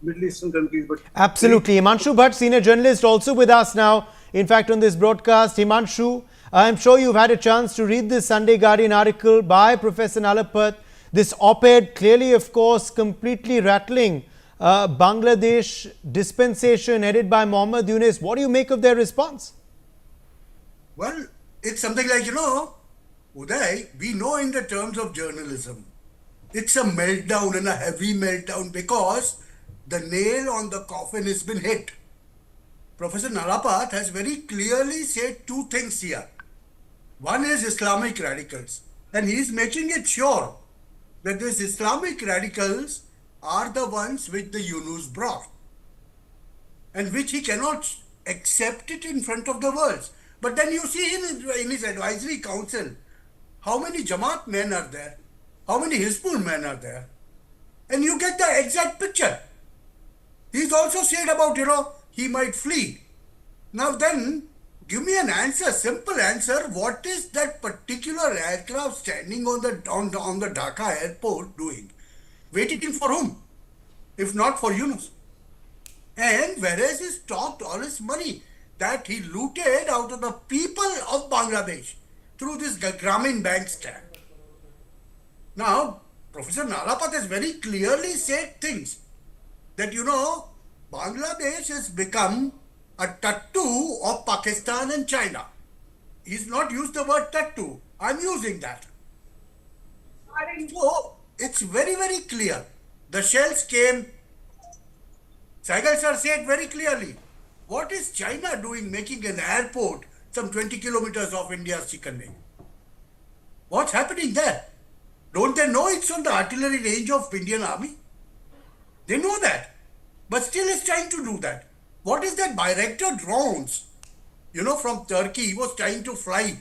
Middle Eastern countries. But Absolutely. Himanshu Bhatt, senior journalist, also with us now. In fact, on this broadcast, Himanshu, I'm sure you've had a chance to read this Sunday Guardian article by Professor Nalapat. This op-ed clearly, of course, completely rattling Bangladesh dispensation headed by Mohammed Yunus. What do you make of their response? Well, it's something like, Uday, we know in the terms of journalism, it's a meltdown and a heavy meltdown because the nail on the coffin has been hit. Professor Nalapat has very clearly said two things here. One is Islamic radicals, and he is making it sure that these Islamic radicals are the ones which the Yunus brought and which he cannot accept it in front of the world. But then you see him in his advisory council, how many Jamaat men are there? How many Hizbul men are there? And you get the exact picture. He's also said about, he might flee. Now then, give me an answer, simple answer. What is that particular aircraft standing on the Dhaka airport doing? Waiting for whom? If not for Yunus. And whereas he stopped all his money that he looted out of the people of Bangladesh through this Grameen Bank scam. Now, Professor Nalapat has very clearly said things that, Bangladesh has become a tattoo of Pakistan and China. He's not used the word tattoo. I'm using that. So, it's very, very clear. The shells came. Saigal sir said very clearly, what is China doing making an airport some 20 kilometers off India's chicken wing? What's happening there? Don't they know it's on the artillery range of Indian Army? They know that. But still is trying to do that. What is that Bayraktar drones? From Turkey, he was trying to fly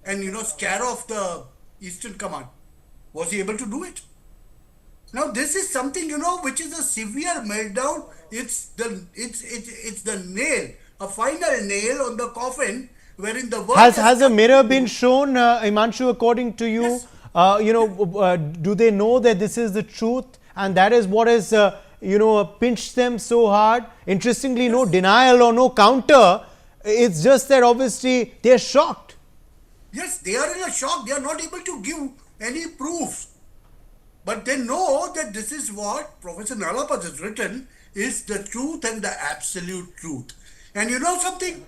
and, scare off the Eastern Command. Was he able to do it? Now, this is something, which is a severe meltdown. It's the nail, a final nail on the coffin, wherein the world Has a mirror been shown, Himanshu, according to you? Yes. Do they know that this is the truth and that is what has, pinched them so hard? Interestingly, no denial or no counter. It's just that obviously they're shocked. Yes, they are in a shock. They are not able to give any proofs. But they know that this is what Professor Nalapat has written is the truth and the absolute truth. And you know something?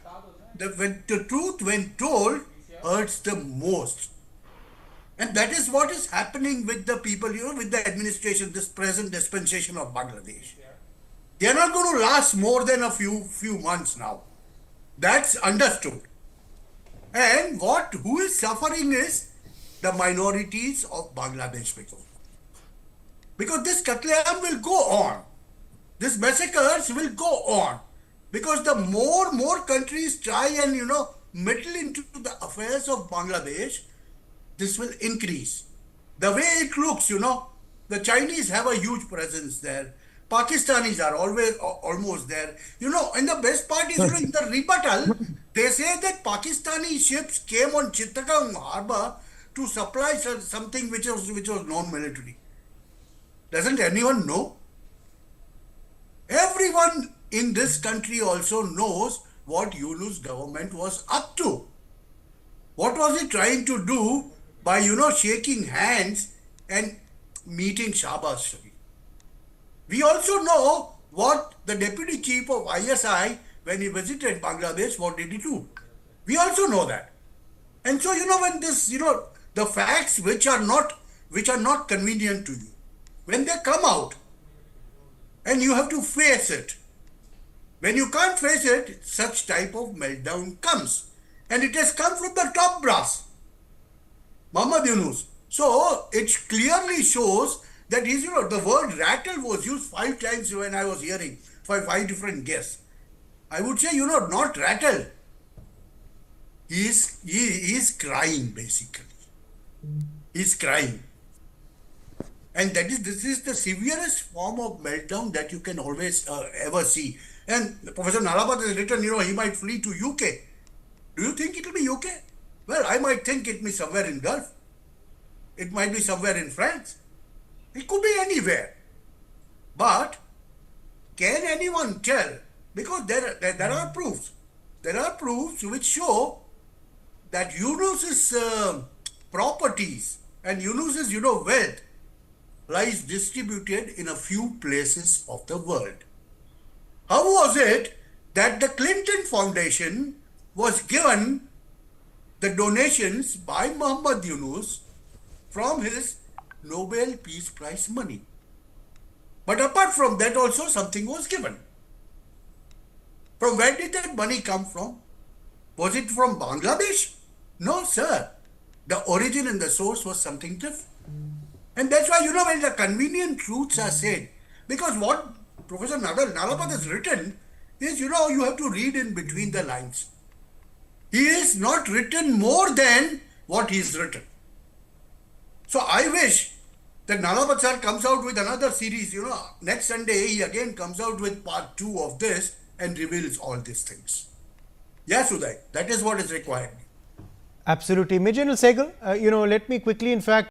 The truth, when told, hurts the most. And that is what is happening with the people, with the administration, this present dispensation of Bangladesh. They are not going to last more than a few months now. That's understood. And who is suffering is the minorities of Bangladesh because this Katleam will go on. This massacres will go on. Because the more countries try and, meddle into the affairs of Bangladesh, this will increase. The way it looks, the Chinese have a huge presence there. Pakistanis are almost there. And the best part is, in the rebuttal, they say that Pakistani ships came on Chittagong harbor to supply something which was non-military. Doesn't anyone know? Everyone in this country also knows what Yunus government was up to. What was he trying to do by, shaking hands and meeting Shahbaz Sharif? We also know what the Deputy Chief of ISI, when he visited Bangladesh, what did he do? We also know that. And so, when this, the facts which are not convenient to you, when they come out and you have to face it, when you can't face it, such type of meltdown comes. And it has come from the top brass, Mohammed Yunus. So it clearly shows that the word rattle was used 5 times when I was hearing 5 different guests. I would say, not rattle. He is crying basically. He's crying. And this is the severest form of meltdown that you can always ever see. And Professor Nalapat has written, he might flee to UK. Do you think it will be UK? Well, I might think it may be somewhere in Gulf. It might be somewhere in France. It could be anywhere. But can anyone tell? Because there are proofs. There are proofs which show that Yunus's properties and Yunus's, wealth lies distributed in a few places of the world. How was it that the Clinton Foundation was given the donations by Mohammed Yunus from his Nobel Peace Prize money? But apart from that also something was given. From where did that money come from? Was it from Bangladesh? No, sir. The origin and the source was something different. And that's why, when the convenient truths are said, because what Professor Nalapat has written is, you have to read in between the lines. He is not written more than what he's written. So I wish that Nalapat sir comes out with another series, next Sunday he again comes out with part 2 of this and reveals all these things. Yes, Uday, that is what is required. Absolutely. Major General Sehgal, let me quickly, in fact,